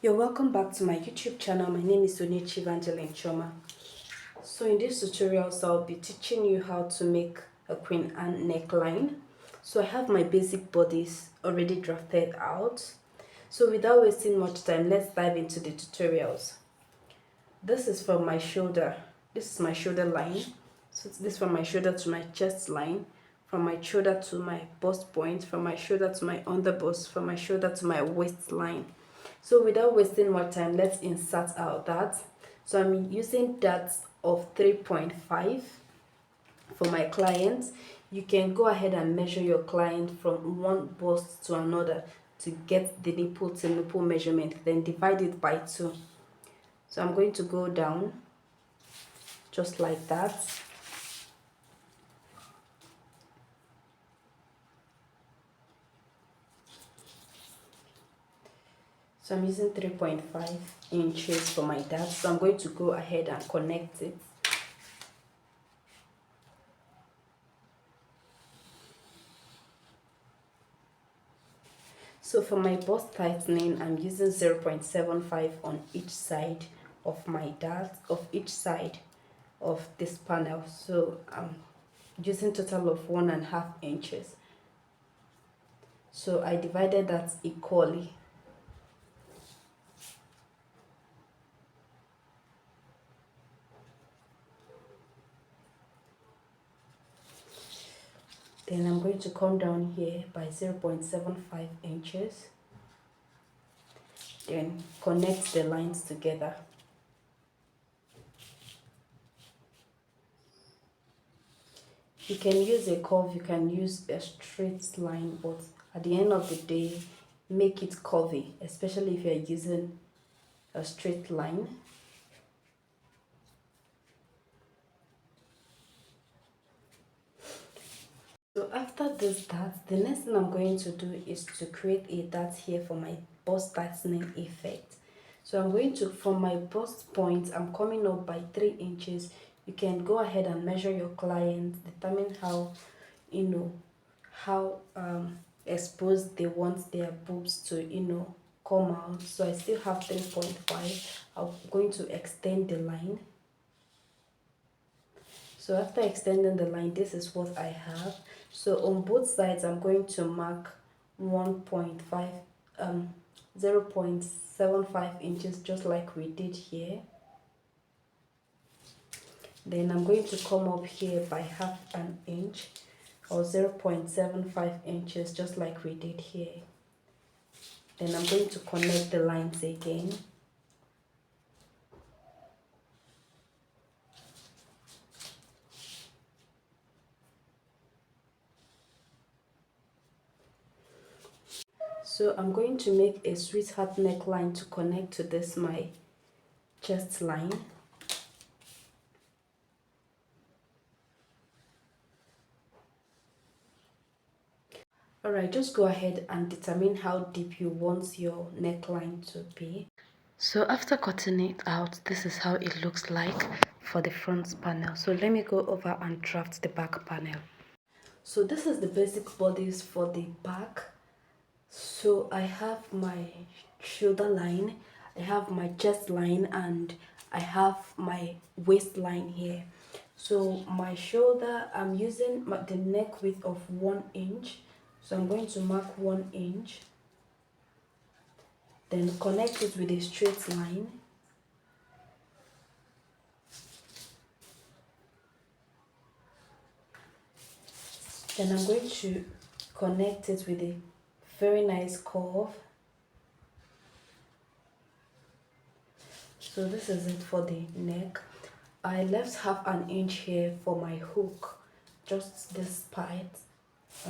You're welcome back to my YouTube channel. My name is Onichi Evangeline Choma. So in this tutorial, I'll be teaching you how to make a Queen Anne neckline. So I have my basic bodice already drafted out. So without wasting much time, let's dive into the tutorials. This is from my shoulder. This is my shoulder line. So this is from my shoulder to my chest line, from my shoulder to my bust point, from my shoulder to my underbust, from my shoulder to my waistline. So without wasting more time, let's insert our darts. So I'm using darts of 3.5 for my client. You can go ahead and measure your client from one bust to another to get the nipple to nipple measurement, then divide it by 2. So I'm going to go down just like that. So I'm using 3.5 inches for my dart. So I'm going to go ahead and connect it. So for my bust tightening, I'm using 0.75 on each side of my dart, of each side of this panel. So I'm using total of 1.5 inches. So I divided that equally. Then I'm going to come down here by 0.75 inches. Then connect the lines together. You can use a curve, you can use a straight line, but at the end of the day, make it curvy, especially if you're using a straight line. So after this dart, the next thing I'm going to do is to create a dart here for my bust tightening effect. So I'm going to, from my bust point, I'm coming up by 3 inches. You can go ahead and measure your client, determine how, how exposed they want their boobs to, come out. So I still have 3.5. I'm going to extend the line. So after extending the line, this is what I have. So on both sides, I'm going to mark 1.5, 0.75 inches, just like we did here. Then I'm going to come up here by 0.5 inch or 0.75 inches, just like we did here. Then I'm going to connect the lines again. So I'm going to make a sweetheart neckline to connect to this my chest line. Alright, just go ahead and determine how deep you want your neckline to be. So after cutting it out, this is how it looks like for the front panel. So let me go over and draft the back panel. So this is the basic bodice for the back. So I have my shoulder line, I have my chest line, and I have my waistline here. So my shoulder, I'm using the neck width of 1 inch. So I'm going to mark 1 inch. Then connect it with a straight line. Then I'm going to connect it with a very nice curve. So this is it for the neck. I left 0.5 inch here for my hook, just this part.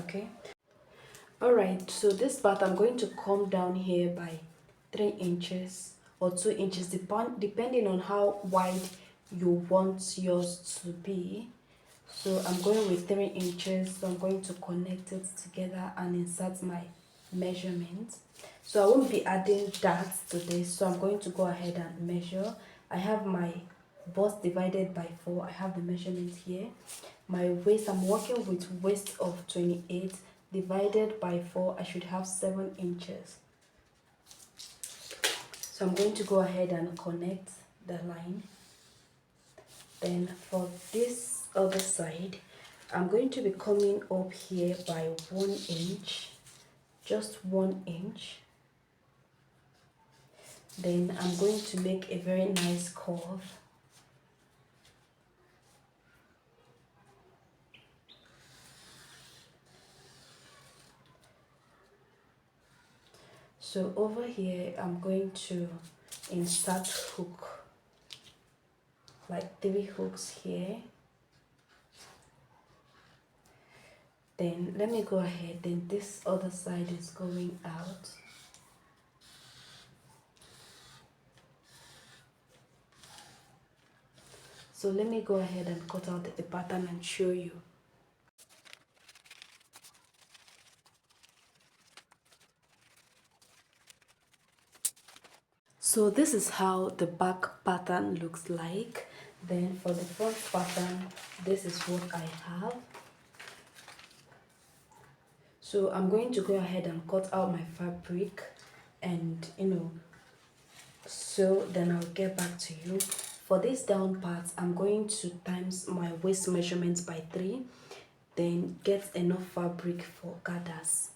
Okay. Alright, so this part I'm going to come down here by 3 inches or 2 inches, depending on how wide you want yours to be. So I'm going with 3 inches, so I'm going to connect it together and insert my measurement. So I won't be adding darts to this, so I'm going to go ahead and measure. I have my bust divided by 4. I have the measurement here. My waist, I'm working with waist of 28 divided by 4. I should have 7 inches. So I'm going to go ahead and connect the line. Then for this other side, I'm going to be coming up here by 1 inch, just 1 inch. Then I'm going to make a very nice curve. So over here, I'm going to insert hook, like 3 hooks here. Then let me go ahead, then this other side is going out. So let me go ahead and cut out the pattern and show you. So this is how the back pattern looks like. Then for the front pattern, this is what I have. So I'm going to go ahead and cut out my fabric and so then I'll get back to you. For this down part, I'm going to times my waist measurements by 3, then get enough fabric for gathers.